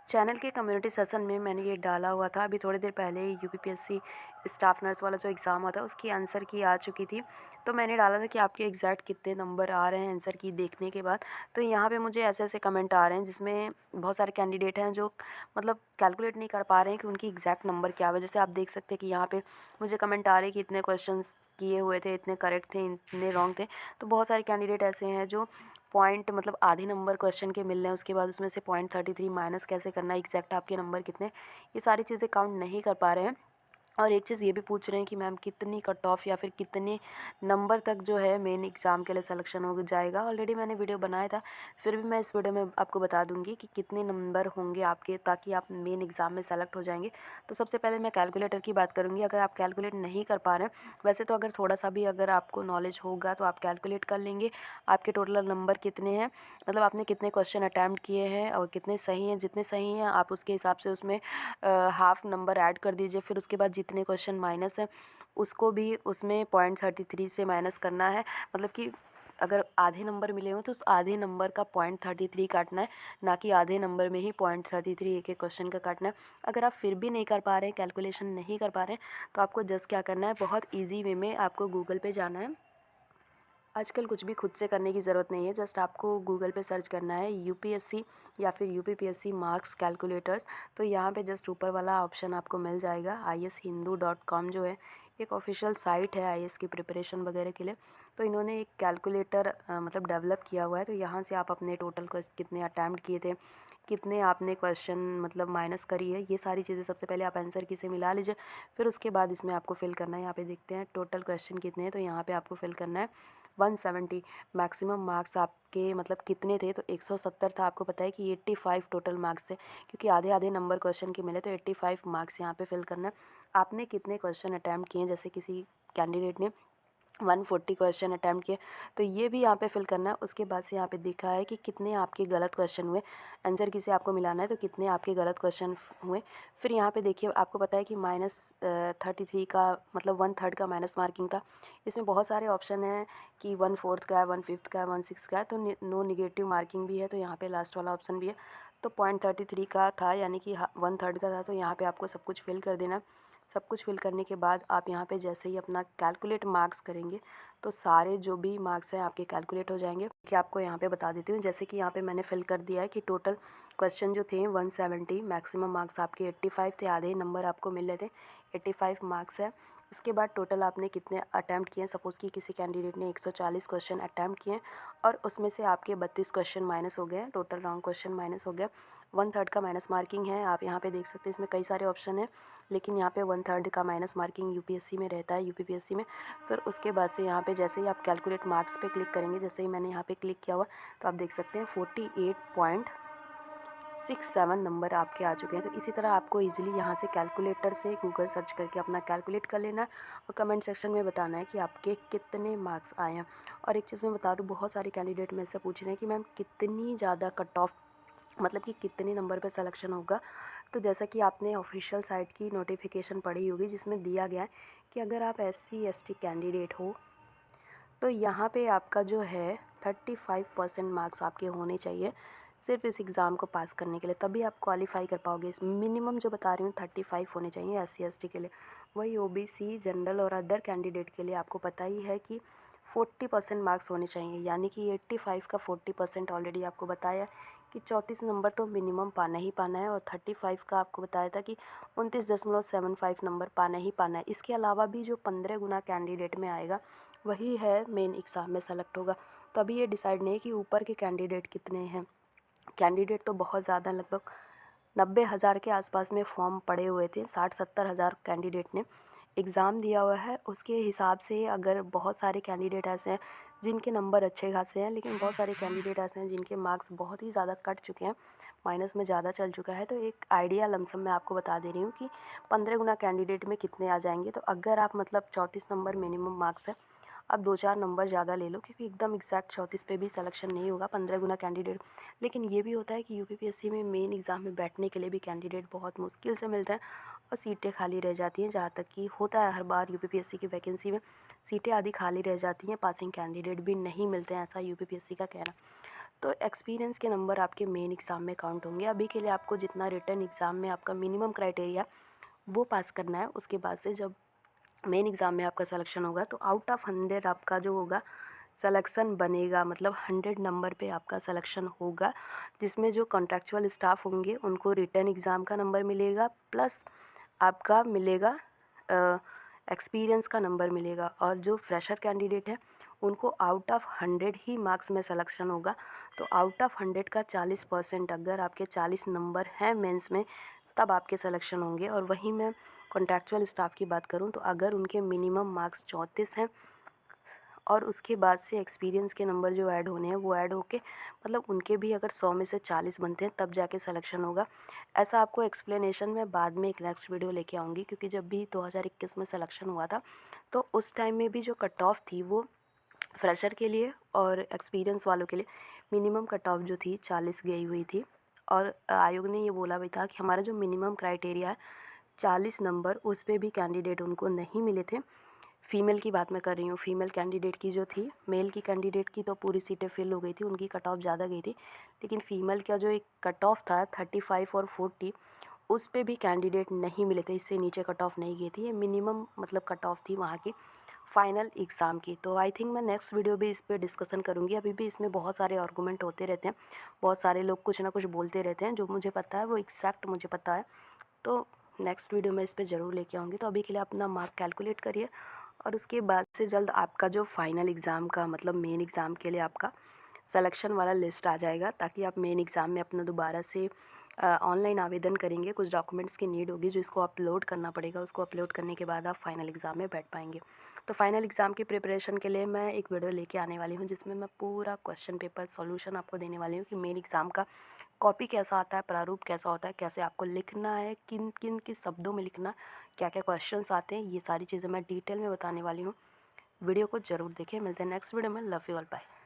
Channel के community session में मैंने ये डाला हुआ था, अभी थोड़ी देर पहले ही यूपीपीएससी स्टाफ नर्स वाला जो एग्ज़ाम हुआ था उसकी आंसर की आ चुकी थी। तो मैंने डाला था कि आपके एग्जैक्ट कितने नंबर आ रहे हैं आंसर की देखने के बाद। तो यहाँ पे मुझे ऐसे-ऐसे कमेंट आ रहे हैं जिसमें बहुत सारे कैंडिडेट हैं जो मतलब कैलकुलेट नहीं कर पा रहे हैं कि उनकी एग्जैक्ट नंबर क्या हुआ। जैसे आप देख सकते हैं कि यहाँ पे मुझे कमेंट आ रहे हैं कि इतने क्वेश्चंस किए हुए थे, इतने करेक्ट थे, इतने रॉन्ग थे। तो बहुत सारे कैंडिडेट ऐसे हैं जो पॉइंट मतलब आधे नंबर क्वेश्चन के मिल रहे हैं, उसके बाद उसमें से 0.33 माइनस कैसे करना है, एग्जैक्ट आपके नंबर कितने, ये सारी चीज़ें काउंट नहीं कर पा रहे हैं। और एक चीज़ ये भी पूछ रहे हैं कि मैम कितनी कट ऑफ या फिर कितने नंबर तक जो है मेन एग्ज़ाम के लिए सिलेक्शन हो जाएगा। ऑलरेडी मैंने वीडियो बनाया था, फिर भी मैं इस वीडियो में आपको बता दूंगी कि कितने नंबर होंगे आपके ताकि आप मेन एग्ज़ाम में सेलेक्ट हो जाएंगे। तो सबसे पहले मैं कैलकुलेटर की बात करूँगी। अगर आप कैलकुलेट नहीं कर पा रहे हैं, वैसे तो अगर थोड़ा सा भी अगर आपको नॉलेज होगा तो आप कैलकुलेट कर लेंगे आपके टोटल नंबर कितने हैं, मतलब आपने कितने क्वेश्चन अटैम्प्ट किए हैं और कितने सही हैं। जितने सही हैं आप उसके हिसाब से उसमें हाफ़ नंबर ऐड कर दीजिए। फिर उसके बाद जितने क्वेश्चन माइनस है उसको भी उसमें 0.33 से माइनस करना है। मतलब कि अगर आधे नंबर मिले हों तो उस आधे नंबर का 0.33 काटना है, ना कि आधे नंबर में ही 0.33 एक-एक क्वेश्चन का काटना है। अगर आप फिर भी नहीं कर पा रहे हैं, कैलकुलेशन नहीं कर पा रहे हैं, तो आपको जस्ट क्या करना है, बहुत ईज़ी वे में आपको गूगल पे जाना है। आजकल कुछ भी खुद से करने की ज़रूरत नहीं है, जस्ट आपको गूगल पे सर्च करना है यूपीएससी या फिर यूपीपीएससी मार्क्स कैलकुलेटर्स। तो यहाँ पे जस्ट ऊपर वाला ऑप्शन आपको मिल जाएगा। ishindu.com जो है एक ऑफिशियल साइट है आईएएस की प्रिपरेशन वगैरह के लिए। तो इन्होंने एक कैलकुलेटर मतलब डेवलप किया हुआ है। तो यहाँ से आप अपने टोटल कितने अटैम्प्ट किए थे, कितने आपने क्वेश्चन मतलब माइनस करी है, ये सारी चीज़ें सबसे पहले आप आंसर की से मिला लीजिए। फिर उसके बाद इसमें आपको फिल करना है। यहाँ पे देखते हैं टोटल क्वेश्चन कितने हैं, तो यहाँ पे आपको फिल करना है 170। मैक्सिमम मार्क्स आपके मतलब कितने थे, तो 170 था। आपको पता है कि 85 टोटल मार्क्स थे, क्योंकि आधे आधे नंबर क्वेश्चन के मिले, तो 85 मार्क्स यहाँ पे फिल करना है। आपने कितने क्वेश्चन अटैम्प्ट किए हैं, जैसे किसी कैंडिडेट ने 140 क्वेश्चन अटैम्प्ट किए, तो ये भी यहाँ पे फिल करना है। उसके बाद से यहाँ पे दिखा है कि कितने आपके गलत क्वेश्चन हुए, आंसर की से आपको मिलाना है, तो कितने आपके गलत क्वेश्चन हुए। फिर यहाँ पे देखिए आपको पता है कि -33 का मतलब 1/3 का माइनस मार्किंग था। इसमें बहुत सारे ऑप्शन हैं कि 1/4 का है, 1/5 का है, 1/6 का है, तो नो निगेटिव मार्किंग भी है। तो यहाँ पे लास्ट वाला ऑप्शन भी है। तो 0.33 का था, यानी कि 1/3 का था। तो यहाँ पे आपको सब कुछ फिल कर देना। सब कुछ फिल करने के बाद आप यहाँ पे जैसे ही अपना कैलकुलेट मार्क्स करेंगे, तो सारे जो भी मार्क्स हैं आपके कैलकुलेट हो जाएंगे। कि आपको यहाँ पे बता देती हूँ, जैसे कि यहाँ पे मैंने फिल कर दिया है कि टोटल क्वेश्चन जो थे 170, मैक्सिमम मार्क्स आपके 85 थे, आधे नंबर आपको मिल रहे थे, 85 मार्क्स है। इसके बाद टोटल आपने कितने अटैम्प्ट किए हैं। सपोज़ कि किसी कैंडिडेट ने 140 क्वेश्चन अटैम्प्ट किए हैं और उसमें से आपके 32 क्वेश्चन माइनस हो गए हैं, टोटल रॉन्ग क्वेश्चन माइनस हो गया। 1/3 का माइनस मार्किंग है। आप यहाँ पे देख सकते हैं इसमें कई सारे ऑप्शन हैं, लेकिन यहाँ पे 1/3 का माइनस मार्किंग यूपीएससी में रहता है, यूपीपीएससी में। फिर उसके बाद से यहाँ पे जैसे ही आप कैलकुलेट मार्क्स पे क्लिक करेंगे, जैसे ही मैंने यहाँ पे क्लिक किया हुआ, तो आप देख सकते हैं 48.67 नंबर आपके आ चुके हैं। तो इसी तरह आपको इजीली यहाँ से कैलकुलेटर से गूगल सर्च करके अपना कैलकुलेट कर लेना है और कमेंट सेक्शन में बताना है कि आपके कितने मार्क्स आए हैं। और एक चीज़ मैं बता दूँ, बहुत सारे कैंडिडेट मेरे से पूछ रहे हैं कि मैम कितनी ज़्यादा कट ऑफ मतलब कि कितने नंबर पे सिलेक्शन होगा। तो जैसा कि आपने ऑफिशियल साइट की नोटिफिकेशन पढ़ी होगी, जिसमें दिया गया है कि अगर आप एससी एसटी कैंडिडेट हो तो यहाँ पे आपका जो है 35% मार्क्स आपके होने चाहिए सिर्फ इस एग्ज़ाम को पास करने के लिए, तभी आप क्वालिफाई कर पाओगे। इस मिनिमम जो बता रही हूँ 35 होने चाहिए एससी एसटी के लिए। वही ओबीसी जनरल और अदर कैंडिडेट के लिए आपको पता ही है कि 40% मार्क्स होने चाहिए, यानी कि 85 का 40% ऑलरेडी आपको बताया कि 34 नंबर तो मिनिमम पाना ही पाना है। और 35 का आपको बताया था कि 29.75 नंबर पाना ही पाना है। इसके अलावा भी जो 15 गुना कैंडिडेट में आएगा वही है मेन एग्ज़ाम में सेलेक्ट होगा। तो अभी ये डिसाइड नहीं है कि ऊपर के कैंडिडेट कितने हैं। कैंडिडेट तो बहुत ज़्यादा, लगभग 90,000 के आसपास में फॉर्म पड़े हुए थे। 60-70 हज़ार कैंडिडेट ने एग्ज़ाम दिया हुआ है। उसके हिसाब से अगर बहुत सारे कैंडिडेट ऐसे हैं जिनके नंबर अच्छे खासे हैं, लेकिन बहुत सारे कैंडिडेट ऐसे हैं जिनके मार्क्स बहुत ही ज़्यादा कट चुके हैं, माइनस में ज़्यादा चल चुका है। तो एक आइडिया लमसम मैं आपको बता दे रही हूँ कि 15 गुना कैंडिडेट में कितने आ जाएंगे। तो अगर आप मतलब 34 नंबर मिनिमम मार्क्स है, आप 2-4 नंबर ज़्यादा ले लो, क्योंकि एकदम एग्जैक्ट 34 पे भी सिलेक्शन नहीं होगा 15 गुना कैंडिडेट। लेकिन ये भी होता है कि यूपीपीएससी में मेन एग्ज़ाम में बैठने के लिए भी कैंडिडेट बहुत मुश्किल से मिलते हैं और सीटें खाली रह जाती हैं। जहाँ तक कि होता है हर बार यूपीपीएससी की वैकेंसी में सीटें आधी खाली रह जाती हैं, पासिंग कैंडिडेट भी नहीं मिलते हैं, ऐसा यूपीपीएससी का कहना। तो एक्सपीरियंस के नंबर आपके मेन एग्ज़ाम में काउंट होंगे। अभी के लिए आपको जितना रिटन एग्ज़ाम में आपका मिनिमम क्राइटेरिया वो पास करना है, उसके बाद से जब मेन एग्ज़ाम में आपका सिलेक्शन होगा तो आउट ऑफ 100 आपका जो होगा सिलेक्शन बनेगा, मतलब 100 नंबर पे आपका सिलेक्शन होगा, जिसमें जो कॉन्ट्रैक्चुअल स्टाफ होंगे उनको रिटन एग्ज़ाम का नंबर मिलेगा, प्लस आपका मिलेगा एक्सपीरियंस का नंबर मिलेगा। और जो फ्रेशर कैंडिडेट है उनको आउट ऑफ 100 ही मार्क्स में सिलेक्शन होगा। तो आउट ऑफ 100 का 40%, अगर आपके 40 नंबर हैं मेंस में तब आपके सिलेक्शन होंगे। और वहीं मैं कॉन्ट्रैक्चुअल स्टाफ की बात करूं तो अगर उनके मिनिमम मार्क्स 34 हैं और उसके बाद से एक्सपीरियंस के नंबर जो ऐड होने हैं वो ऐड होके, मतलब उनके भी अगर 100 में से 40 बनते हैं तब जाके सिलेक्शन होगा। ऐसा आपको एक्सप्लेनेशन मैं बाद में एक नेक्स्ट वीडियो लेके आऊँगी, क्योंकि जब भी 2021 में सिलेक्शन हुआ था तो उस टाइम में भी जो कट ऑफ थी वो फ्रेशर के लिए और एक्सपीरियंस वालों के लिए मिनिमम कट ऑफ जो थी 40 गई हुई थी। और आयोग ने ये बोला भी था कि हमारा जो मिनिमम क्राइटेरिया है 40 नंबर, उस पे भी कैंडिडेट उनको नहीं मिले थे। फ़ीमेल की बात मैं कर रही हूँ, फ़ीमेल कैंडिडेट की जो थी, मेल की कैंडिडेट की तो पूरी सीटें फिल हो गई थी, उनकी कट ऑफ ज़्यादा गई थी। लेकिन फ़ीमेल का जो एक कट ऑफ था 35 और 40, उस पे भी कैंडिडेट नहीं मिले थे, इससे नीचे कट ऑफ नहीं गई थी। ये मिनिमम मतलब कट ऑफ थी वहाँ की फ़ाइनल एग्ज़ाम की। तो आई थिंक मैं नेक्स्ट वीडियो भी इस पे डिस्कशन करूँगी। अभी भी इसमें बहुत सारे आर्गूमेंट होते रहते हैं, बहुत सारे लोग कुछ ना कुछ बोलते रहते हैं, जो मुझे पता है वो एग्जैक्ट मुझे पता है। तो नेक्स्ट वीडियो में इस पे ज़रूर लेके आऊँगी। तो अभी के लिए अपना मार्क कैलकुलेट करिए और उसके बाद से जल्द आपका जो फाइनल एग्ज़ाम का, मतलब मेन एग्ज़ाम के लिए आपका सिलेक्शन वाला लिस्ट आ जाएगा, ताकि आप मेन एग्ज़ाम में अपना दोबारा से ऑनलाइन आवेदन करेंगे। कुछ डॉक्यूमेंट्स की नीड होगी जो इसको अपलोड करना पड़ेगा, उसको अपलोड करने के बाद आप फाइनल एग्ज़ाम में बैठ पाएंगे। तो फाइनल एग्ज़ाम की प्रिपरेशन के लिए मैं एक वीडियो लेके आने वाली हूँ, जिसमें मैं पूरा क्वेश्चन पेपर सॉल्यूशन आपको देने वाली हूँ कि मेन एग्ज़ाम का कॉपी कैसा आता है, प्रारूप कैसा होता है, कैसे आपको लिखना है, किन किन के शब्दों में लिखना, क्या क्या क्वेश्चंस आते हैं, ये सारी चीज़ें मैं डिटेल में बताने वाली हूँ। वीडियो को ज़रूर देखें। मिलते हैं नेक्स्ट वीडियो में। Love you all, bye.